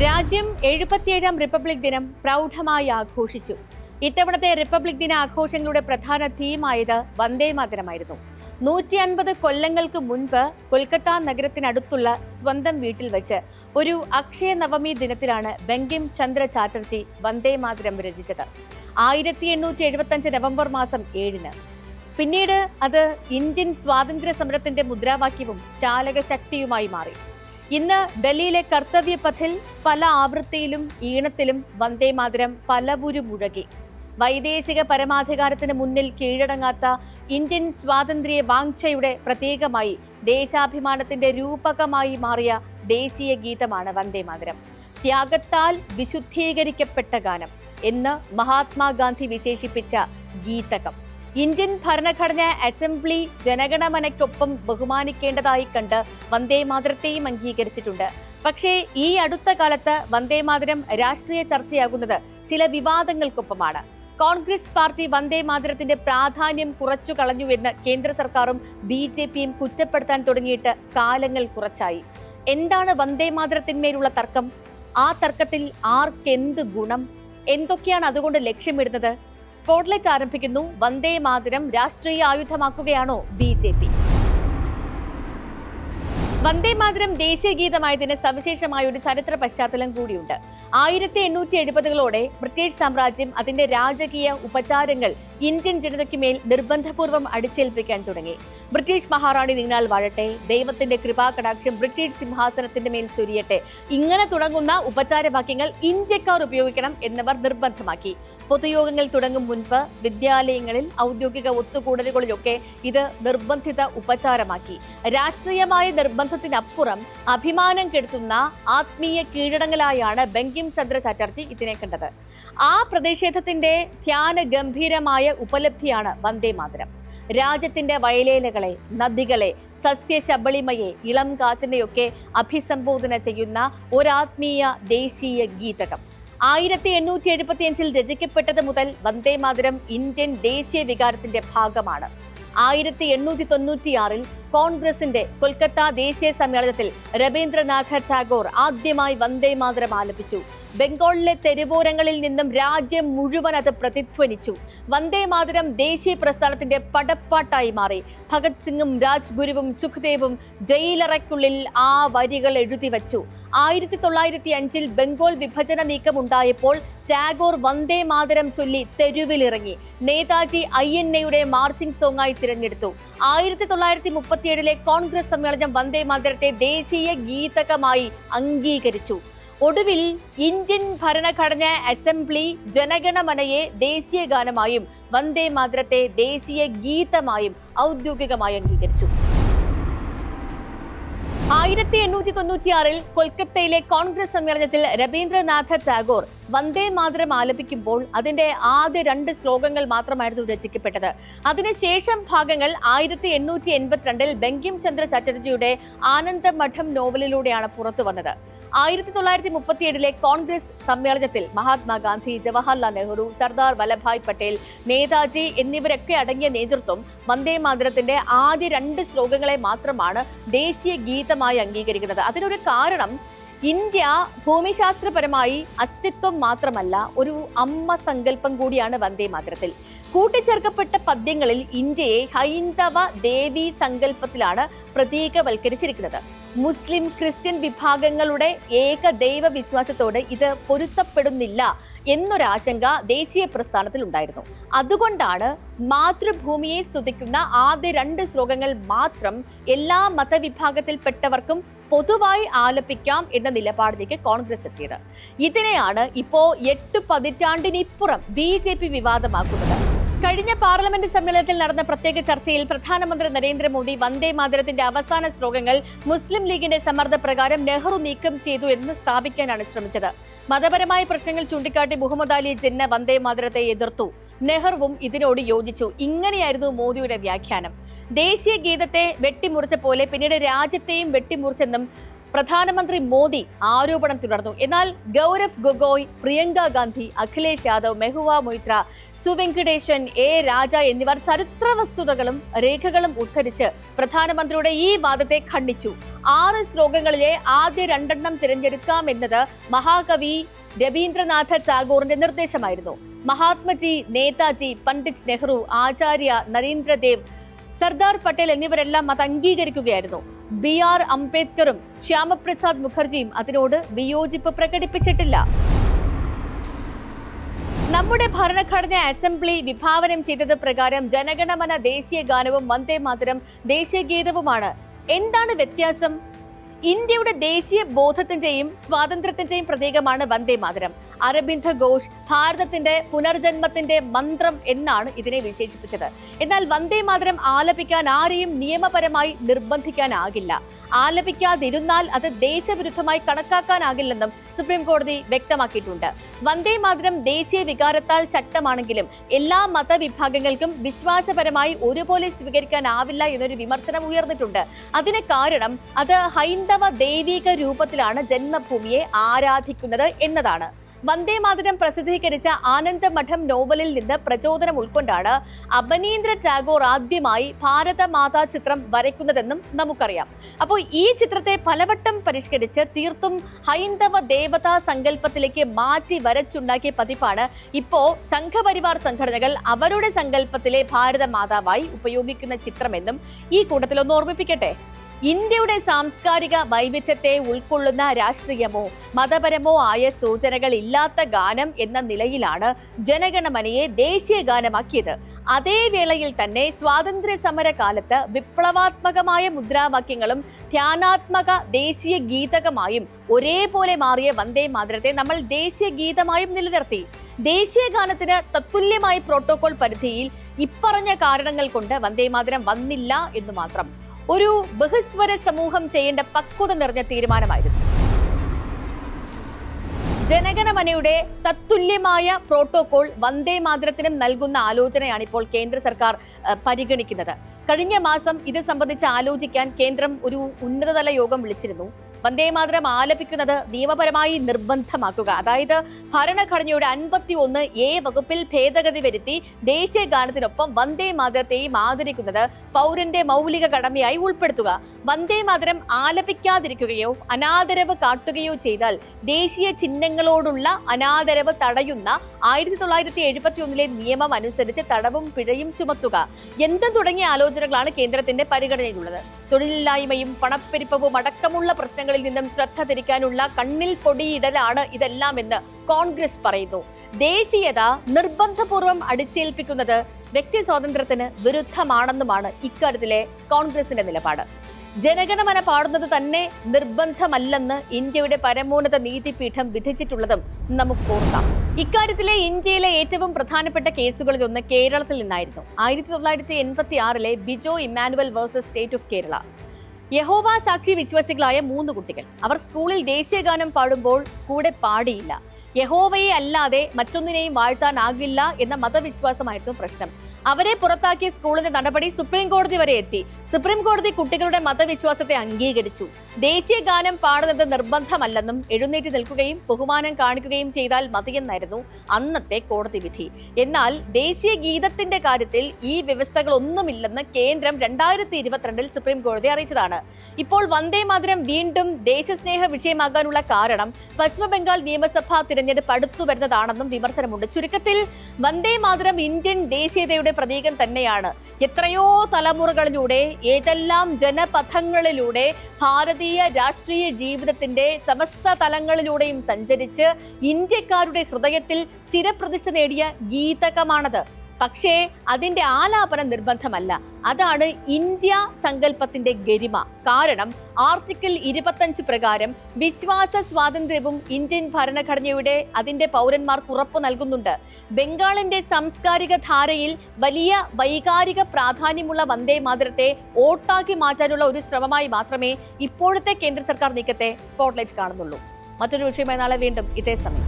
രാജ്യം 77ാം റിപ്പബ്ലിക് ദിനം പ്രൗഢമായി ആഘോഷിച്ചു. ഇത്തവണത്തെ റിപ്പബ്ലിക് ദിന ആഘോഷങ്ങളുടെ പ്രധാന തീമായത് വന്ദേമാതരമായിരുന്നു. 150 കൊല്ലങ്ങൾക്ക് മുൻപ് കൊൽക്കത്ത നഗരത്തിനടുത്തുള്ള സ്വന്തം വീട്ടിൽ വെച്ച് ഒരു അക്ഷയ നവമി ദിനത്തിലാണ് ബങ്കിം ചന്ദ്ര ചാറ്റർജി വന്ദേമാതരം രചിച്ചത്. 1875 നവംബർ മാസം 7-ന്. പിന്നീട് അത് ഇന്ത്യൻ സ്വാതന്ത്ര്യ സമരത്തിന്റെ മുദ്രാവാക്യവും ചാലക ശക്തിയുമായി മാറി. ഇന്ന് ഡൽഹിയിലെ കർത്തവ്യ പഥിൽ പല ആവൃത്തിയിലും ഈണത്തിലും വന്ദേമാതരം പലവുരു മുഴകി. വൈദേശിക പരമാധികാരത്തിന് മുന്നിൽ കീഴടങ്ങാത്ത ഇന്ത്യൻ സ്വാതന്ത്ര്യ വാഞ്ഛയുടെ പ്രതീകമായി ദേശാഭിമാനത്തിന്റെ രൂപകമായി മാറിയ ദേശീയ ഗീതമാണ് വന്ദേമാതരം. ത്യാഗത്താൽ വിശുദ്ധീകരിക്കപ്പെട്ട ഗാനം എന്ന് മഹാത്മാഗാന്ധി വിശേഷിപ്പിച്ച ഗീതകം ഇന്ത്യൻ ഭരണഘടന അസംബ്ലി ജനഗണമനയ്ക്കൊപ്പം ബഹുമാനിക്കേണ്ടതായി കണ്ട് വന്ദേമാതരത്തെയും അംഗീകരിച്ചിട്ടുണ്ട്. പക്ഷേ ഈ അടുത്ത കാലത്ത് വന്ദേമാതരം രാഷ്ട്രീയ ചർച്ചയാകുന്നത് ചില വിവാദങ്ങൾക്കൊപ്പമാണ്. കോൺഗ്രസ് പാർട്ടി വന്ദേമാതരത്തിന്റെ പ്രാധാന്യം കുറച്ചു കളഞ്ഞുവെന്ന് കേന്ദ്ര സർക്കാരും BJPയും കുറ്റപ്പെടുത്താൻ തുടങ്ങിയിട്ട് കാലങ്ങൾ കുറച്ചായി. എന്താണ് വന്ദേമാതരത്തിന്മേലുള്ള തർക്കം? ആ തർക്കത്തിൽ ആർക്കെന്ത് ഗുണം? എന്തൊക്കെയാണ് അതുകൊണ്ട് ലക്ഷ്യമിടുന്നത്? സ്പോട്ട്ലൈറ്റ് ആരംഭിക്കുന്നു. വന്ദേമാതരം രാഷ്ട്രീയ ആയുധമാക്കുകയാണോ BJP? വന്ദേമാതരം ദേശീയ ഗീതമായതിന് സവിശേഷമായ ഒരു ചരിത്ര പശ്ചാത്തലം കൂടിയുണ്ട്. 1870കളോടെ ബ്രിട്ടീഷ് സാമ്രാജ്യം അതിന്റെ രാജകീയ ഉപചാരങ്ങൾ ഇന്ത്യൻ ജനതയ്ക്ക് മേൽ നിർബന്ധപൂർവ്വം അടിച്ചേൽപ്പിക്കാൻ തുടങ്ങി. ബ്രിട്ടീഷ് മഹാറാണി നീണാൾ വാഴട്ടെ, ദൈവത്തിന്റെ കൃപാകടാക്ഷം ബ്രിട്ടീഷ് സിംഹാസനത്തിന്റെ മേൽ ചൊരിയട്ടെ, ഇങ്ങനെ തുടങ്ങുന്ന ഉപചാരവാക്യങ്ങൾ ഇന്ത്യക്കാർ ഉപയോഗിക്കണം എന്നവർ നിർബന്ധമാക്കി. പൊതുയോഗങ്ങൾ തുടങ്ങും മുൻപ് വിദ്യാലയങ്ങളിൽ, ഔദ്യോഗിക ഒത്തുകൂടലുകളിലൊക്കെ ഇത് നിർബന്ധിത ഉപചാരമാക്കി. രാഷ്ട്രീയമായ നിർബന്ധത്തിനപ്പുറം അഭിമാനം കെടുത്തുന്ന ആത്മീയ കീഴടങ്ങലായാണ് ബങ്കിം ചന്ദ്ര ചാറ്റർജി ഇതിനെ കണ്ടത്. ആ പ്രതിഷേധത്തിന്റെ ധ്യാന ഗംഭീരമായ ഉപലബ്ധിയാണ് വന്ദേമാതരം. രാജ്യത്തിന്റെ വയലേലകളെ, നദികളെ, സസ്യശബളിമയെ, ഇളം കാറ്റിനെയൊക്കെ അഭിസംബോധന ചെയ്യുന്ന ഒരാത്മീയ ദേശീയ ഗീതകം. 1875 രചിക്കപ്പെട്ടത് മുതൽ വന്ദേമാതരം ഇന്ത്യൻ ദേശീയ വികാരത്തിന്റെ ഭാഗമാണ്. 1896 കോൺഗ്രസിന്റെ കൊൽക്കത്ത ദേശീയ സമ്മേളനത്തിൽ രവീന്ദ്രനാഥ ടാഗോർ ആദ്യമായി വന്ദേമാതരം ആലപിച്ചു. ബംഗാളിലെ തെരുവോരങ്ങളിൽ നിന്നും രാജ്യം മുഴുവൻ അത് പ്രതിധ്വനിച്ചു. വന്ദേമാതരം ദേശീയ പ്രസ്ഥാനത്തിന്റെ പടപ്പാട്ടായി മാറി. ഭഗത് സിംഗും രാജ്ഗുരുവും സുഖ്ദേവും ജയിലറയ്ക്കുള്ളിൽ ആ വരികൾ എഴുതി വച്ചു. 1905 ബംഗാൾ വിഭജന നീക്കം ഉണ്ടായപ്പോൾ ടാഗോർ വന്ദേമാതരം ചൊല്ലി തെരുവിലിറങ്ങി. നേതാജി INA മാർച്ചിംഗ് സോങ്ങായി തിരഞ്ഞെടുത്തു. 1937 കോൺഗ്രസ് സമ്മേളനം വന്ദേമാതരത്തെ ദേശീയ ഗീതകമായി അംഗീകരിച്ചു. ഒടുവിൽ ഇന്ത്യൻ ഭരണഘടന അസംബ്ലി ജനഗണമനയെ ദേശീയ ഗാനമായും വന്ദേമാതരത്തെ ദേശീയ ഗീതമായും ഔദ്യോഗികമായി അംഗീകരിച്ചു. 1896 കൊൽക്കത്തയിലെ കോൺഗ്രസ് സമ്മേളനത്തിൽ രവീന്ദ്രനാഥ ടാഗോർ വന്ദേമാതരം ആലപിക്കുമ്പോൾ അതിന്റെ ആദ്യ 2 ശ്ലോകങ്ങൾ മാത്രമായിരുന്നു രചിക്കപ്പെട്ടത്. അതിനുശേഷം ഭാഗങ്ങൾ 1882 ബങ്കിം ചന്ദ്ര ചാറ്റർജിയുടെ ആനന്ദമഠം നോവലിലൂടെയാണ് പുറത്തു വന്നത്. 1937 കോൺഗ്രസ് സമ്മേളനത്തിൽ മഹാത്മാഗാന്ധി, ജവഹർലാൽ നെഹ്റു, സർദാർ വല്ലഭായ് പട്ടേൽ, നേതാജി എന്നിവരൊക്കെ അടങ്ങിയ നേതൃത്വം വന്ദേമാതരത്തിന്റെ ആദ്യ 2 ശ്ലോകങ്ങളെ മാത്രമാണ് ദേശീയ ഗീതമായി അംഗീകരിക്കുന്നത്. അതിനൊരു കാരണം, ഇന്ത്യ ഭൂമിശാസ്ത്രപരമായി അസ്തിത്വം മാത്രമല്ല, ഒരു അമ്മ സങ്കല്പം കൂടിയാണ് വന്ദേമാതരത്തിൽ. കൂട്ടിച്ചേർക്കപ്പെട്ട പദ്യങ്ങളിൽ ഇന്ത്യയെ ഹൈന്ദവ ദേവീ സങ്കല്പത്തിലാണ് പ്രതീകവൽക്കരിച്ചിരിക്കുന്നത്. മുസ്ലിം, ക്രിസ്ത്യൻ വിഭാഗങ്ങളുടെ ഏകദൈവ വിശ്വാസത്തോട് ഇത് പൊരുത്തപ്പെടുന്നില്ല എന്നൊരാശങ്ക ദേശീയ പ്രസ്ഥാനത്തിൽ ഉണ്ടായിരുന്നു. അതുകൊണ്ടാണ് മാതൃഭൂമിയെ സ്തുതിക്കുന്ന ആദ്യ 2 ശ്ലോകങ്ങൾ മാത്രം എല്ലാ മതവിഭാഗത്തിൽപ്പെട്ടവർക്കും പൊതുവായി ആലപിക്കാം എന്ന നിലപാടിലേക്ക് കോൺഗ്രസ് എത്തിയത്. ഇതിനെയാണ് ഇപ്പോ 8 പതിറ്റാണ്ടിനിപ്പുറം BJP വിവാദമാക്കുന്നത്. കഴിഞ്ഞ പാർലമെന്റ് സമ്മേളനത്തിൽ നടന്ന പ്രത്യേക ചർച്ചയിൽ പ്രധാനമന്ത്രി നരേന്ദ്രമോദി വന്ദേമാതരത്തിന്റെ അവസാന ശ്ലോകങ്ങൾ മുസ്ലിം ലീഗിന്റെ സമ്മർദ്ദപ്രകാരം നെഹ്റു നീക്കം ചെയ്തു എന്ന് സ്ഥാപിക്കാനാണ് ശ്രമിച്ചത്. മതപരമായ പ്രശ്നങ്ങൾ ചൂണ്ടിക്കാട്ടി മുഹമ്മദ് അലി ജിന്ന വന്ദേമാതരത്തെ എതിർത്തു. നെഹ്റുവും ഇതിനോട് യോജിച്ചു. ഇങ്ങനെയായിരുന്നു മോദിയുടെ വ്യാഖ്യാനം. ദേശീയ ഗീതത്തെ വെട്ടിമുറിച്ച പോലെ പിന്നീട് രാജ്യത്തെയും വെട്ടിമുറിച്ചെന്നും പ്രധാനമന്ത്രി മോദി ആരോപണം തുടർന്നു. എന്നാൽ ഗൗരവ് ഗൊഗോയ്, പ്രിയങ്ക ഗാന്ധി, അഖിലേഷ് യാദവ്, മെഹുവ മൊയ്ത്ര, സുവെങ്കടേശൻ, എ രാജ എന്നിവർ ചരിത്ര വസ്തുതകളും രേഖകളും ഉദ്ധരിച്ച് പ്രധാനമന്ത്രിയുടെ ഈ വാദത്തെ ഖണ്ഡിച്ചു. 6 ശ്ലോകങ്ങളിലെ ആദ്യ 2 തിരഞ്ഞെടുക്കാമെന്നത് മഹാകവി രബീന്ദ്രനാഥ ടാഗോറിന്റെ നിർദ്ദേശമായിരുന്നു. മഹാത്മജി, നേതാജി, പണ്ഡിറ്റ് നെഹ്റു, ആചാര്യ, നരേന്ദ്രദേവ്, സർദാർ പട്ടേൽ എന്നിവരെല്ലാം അത് അംഗീകരിക്കുകയായിരുന്നു. BR അംബേദ്കറും ശ്യാമപ്രസാദ് മുഖർജിയും അതിനോട് വിയോജിപ്പ് പ്രകടിപ്പിച്ചിട്ടില്ല. നമ്മുടെ ഭരണഘടന അസംബ്ലി വിഭാവനം ചെയ്തത് പ്രകാരം ജനഗണമന ദേശീയ ഗാനവും വന്ദേ മാതരം ദേശീയ ഗീതവുമാണ്. എന്താണ് വ്യത്യാസം? ഇന്ത്യയുടെ ദേശീയ ബോധത്തിന്റെയും സ്വാതന്ത്ര്യത്തിന്റെയും പ്രതീകമാണ് വന്ദേ മാതരം. അരബിന്ദ് ഘോഷ് ഭാരതത്തിന്റെ പുനർജന്മത്തിന്റെ മന്ത്രം എന്നാണ് ഇതിനെ വിശേഷിപ്പിച്ചത്. എന്നാൽ വന്ദേ മാതരം ആലപിക്കാൻ ആരെയും നിയമപരമായി നിർബന്ധിക്കാനാകില്ല. ആലപിക്കാതിരുന്നാൽ അത് ദേശവിരുദ്ധമായി കണക്കാക്കാനാകില്ലെന്നും സുപ്രീം കോടതി വ്യക്തമാക്കിയിട്ടുണ്ട്. വന്ദേ മാതരം ദേശീയ വികാരത്താൽ ശക്തമാണെങ്കിലും എല്ലാ മതവിഭാഗങ്ങൾക്കും വിശ്വാസപരമായി ഒരുപോലെ സ്വീകരിക്കാനാവില്ല എന്നൊരു വിമർശനം ഉയർന്നിട്ടുണ്ട്. അതിന് കാരണം അത് ഹൈന്ദവ ദൈവിക രൂപത്തിലാണ് ജന്മഭൂമിയെ ആരാധിക്കുന്നത് എന്നതാണ്. വന്ദേ മാതരം പ്രസിദ്ധീകരിച്ച ആനന്ദമഠം നോവലിൽ നിന്ന് പ്രചോദനം ഉൾക്കൊണ്ടാണ് അബനീന്ദ്ര ടാഗോർ ആദ്യമായി ഭാരതമാതാ ചിത്രം വരയ്ക്കുന്നതെന്നും നമുക്കറിയാം. അപ്പോൾ ഈ ചിത്രത്തെ പലവട്ടം പരിഷ്കരിച്ച് തീർത്തും ഹൈന്ദവ ദേവതാ സങ്കല്പത്തിലേക്ക് മാറ്റി വരച്ചുണ്ടാക്കിയ പതിപ്പാണ് ഇപ്പോ സംഘപരിവാർ സംഘടനകൾ അവരുടെ സങ്കല്പത്തിലെ ഭാരതമാതാവായി ഉപയോഗിക്കുന്ന ചിത്രമെന്നും ഈ കൂട്ടത്തിൽ ഒന്ന് ഓർമ്മിപ്പിക്കട്ടെ. ഇന്ത്യയുടെ സാംസ്കാരിക വൈവിധ്യത്തെ ഉൾക്കൊള്ളുന്ന രാഷ്ട്രീയമോ മതപരമോ ആയ സൂചനകൾ ഇല്ലാത്ത ഗാനം എന്ന നിലയിലാണ് ജനഗണമനയെ ദേശീയ ഗാനമാക്കിയത്. അതേ വേളയിൽ തന്നെ സ്വാതന്ത്ര്യ സമര കാലത്ത് വിപ്ലവാത്മകമായ മുദ്രാവാക്യങ്ങളും ധ്യാനാത്മക ദേശീയ ഗീതകമായും ഒരേപോലെ മാറിയ വന്ദേ മാതരത്തെ നമ്മൾ ദേശീയ ഗീതമായും നിലനിർത്തി. ദേശീയ ഗാനത്തിന് തത്തുല്യമായ പ്രോട്ടോകോൾ പരിധിയിൽ ഇപ്പറഞ്ഞ കാരണങ്ങൾ കൊണ്ട് വന്ദേ മാതരം വന്നില്ല എന്ന് മാത്രം. ഒരു ബഹുസ്വര സമൂഹം ചെയ്യേണ്ട പക്വത നിറഞ്ഞ തീരുമാനമായിരുന്നു. ജനഗണമനയുടെ തത്തുല്യമായ പ്രോട്ടോകോൾ വന്ദേ മാതരത്തിനും നൽകുന്ന ആലോചനയാണ് ഇപ്പോൾ കേന്ദ്ര സർക്കാർ പരിഗണിക്കുന്നത്. കഴിഞ്ഞ മാസം ഇത് സംബന്ധിച്ച് ആലോചിക്കാൻ കേന്ദ്രം ഒരു ഉന്നതതല യോഗം വിളിച്ചിരുന്നു. വന്ദേ മാതരം ആലപിക്കുന്നത് നിയമപരമായി നിർബന്ധമാക്കുക, അതായത് ഭരണഘടനയുടെ 51A വകുപ്പിൽ ഭേദഗതി വരുത്തി ദേശീയ ഗാനത്തിനൊപ്പം വന്ദേ മാതരത്തെയും ആദരിക്കുന്നത് പൗരന്റെ മൗലിക കടമയായി ഉൾപ്പെടുത്തുക. വന്ദേ മാതരം ആലപിക്കാതിരിക്കുകയോ അനാദരവ് കാട്ടുകയോ ചെയ്താൽ ദേശീയ ചിഹ്നങ്ങളോടുള്ള അനാദരവ് തടയുന്ന 1971 നിയമം അനുസരിച്ച് തടവും പിഴയും ചുമത്തുക എന്തും തുടങ്ങിയ ആലോചനകളാണ് കേന്ദ്രത്തിന്റെ പരിഗണനയിലുള്ളത്. തൊഴിലില്ലായ്മയും പണപ്പെരുപ്പവും അടക്കമുള്ള പ്രശ്നങ്ങളിൽ നിന്നും ശ്രദ്ധ തിരിക്കാനുള്ള കണ്ണിൽ പൊടിയിടലാണ് ഇതെല്ലാം എന്ന് കോൺഗ്രസ് പറയുന്നു. ദേശീയത നിർബന്ധപൂർവ്വം അടിച്ചേൽപ്പിക്കുന്നത് വ്യക്തി സ്വാതന്ത്ര്യത്തിന് വിരുദ്ധമാണെന്നുമാണ് ഇക്കാര്യത്തിലെ കോൺഗ്രസിന്റെ നിലപാട്. ജനഗണമന പാടുന്നത് തന്നെ നിർബന്ധമല്ലെന്ന് ഇന്ത്യയുടെ പരമോന്നത നീതിപീഠം വിധിച്ചിട്ടുള്ളതും നമുക്ക് ഓർക്കാം. ഇക്കാര്യത്തിലെ ഇന്ത്യയിലെ ഏറ്റവും പ്രധാനപ്പെട്ട കേസുകളിലൊന്ന് കേരളത്തിൽ നിന്നായിരുന്നു. 1986 Bijo Emmanuel versus state of Kerala. യഹോവ സാക്ഷി വിശ്വാസികളായ 3 കുട്ടികൾ അവർ സ്കൂളിൽ ദേശീയഗാനം പാടുമ്പോൾ കൂടെ പാടിയില്ല. യഹോവയെ അല്ലാതെ മറ്റൊന്നിനെയും വാഴ്ത്താനാകില്ല എന്ന മതവിശ്വാസമായിരുന്നു പ്രശ്നം. അവരെ പുറത്താക്കിയ സ്കൂളിന്റെ നടപടി സുപ്രീം കോടതി വരെ എത്തി. സുപ്രീം കോടതി കുട്ടികളുടെ മതവിശ്വാസത്തെ അംഗീകരിച്ചു. ദേശീയ ഗാനം പാടുന്നത് നിർബന്ധമല്ലെന്നും എഴുന്നേറ്റ് നിൽക്കുകയും ബഹുമാനം കാണിക്കുകയും ചെയ്താൽ മതിയെന്നായിരുന്നു അന്നത്തെ കോടതി വിധി. എന്നാൽ ദേശീയ ഗീതത്തിന്റെ കാര്യത്തിൽ ഈ വ്യവസ്ഥകളൊന്നുമില്ലെന്ന് കേന്ദ്രം 2022 സുപ്രീം കോടതി അറിയിച്ചതാണ്. ഇപ്പോൾ വന്ദേ മാതരം വീണ്ടും ദേശസ്നേഹ വിഷയമാകാനുള്ള കാരണം പശ്ചിമ ബംഗാൾ നിയമസഭാ തിരഞ്ഞെടുപ്പ് അടുത്തു വരുന്നതാണെന്നും വിമർശനമുണ്ട്. ചുരുക്കത്തിൽ വന്ദേ മാതരം ഇന്ത്യൻ ദേശീയതയുടെ പ്രതീകം തന്നെയാണ്. എത്രയോ തലമുറകളിലൂടെ ഏതെല്ലാം ജനപഥങ്ങളിലൂടെ ഭാരതീയ രാഷ്ട്രീയ ജീവിതത്തിന്റെ സമസ്ത തലങ്ങളിലൂടെയും സഞ്ചരിച്ച് ഇന്ത്യക്കാരുടെ ഹൃദയത്തിൽ ചിരപ്രതിഷ്ഠ നേടിയ ഗീതകമാണത്. പക്ഷേ അതിന്റെ ആലാപനം നിർബന്ധമല്ല. അതാണ് ഇന്ത്യ സങ്കല്പത്തിന്റെ ഗരിമ. കാരണം ആർട്ടിക്കിൾ 25 പ്രകാരം വിശ്വാസ സ്വാതന്ത്ര്യവും ഇന്ത്യൻ ഭരണഘടനയുടെ അതിന്റെ പൗരന്മാർക്ക് ഉറപ്പു നൽകുന്നുണ്ട്. ബംഗാളിന്റെ സാംസ്കാരിക ധാരയിൽ വലിയ വൈകാരിക പ്രാധാന്യമുള്ള വന്ദേ മാതരത്തെ ഓട്ടാക്കി മാറ്റാനുള്ള ഒരു ശ്രമമായി മാത്രമേ ഇപ്പോഴത്തെ കേന്ദ്ര സർക്കാർ നീക്കത്തെ സ്പോട്ട്ലൈറ്റ് കാണുന്നുള്ളൂ. മറ്റൊരു വിഷയമായി നാളെ വീണ്ടും ഇതേ സമയം.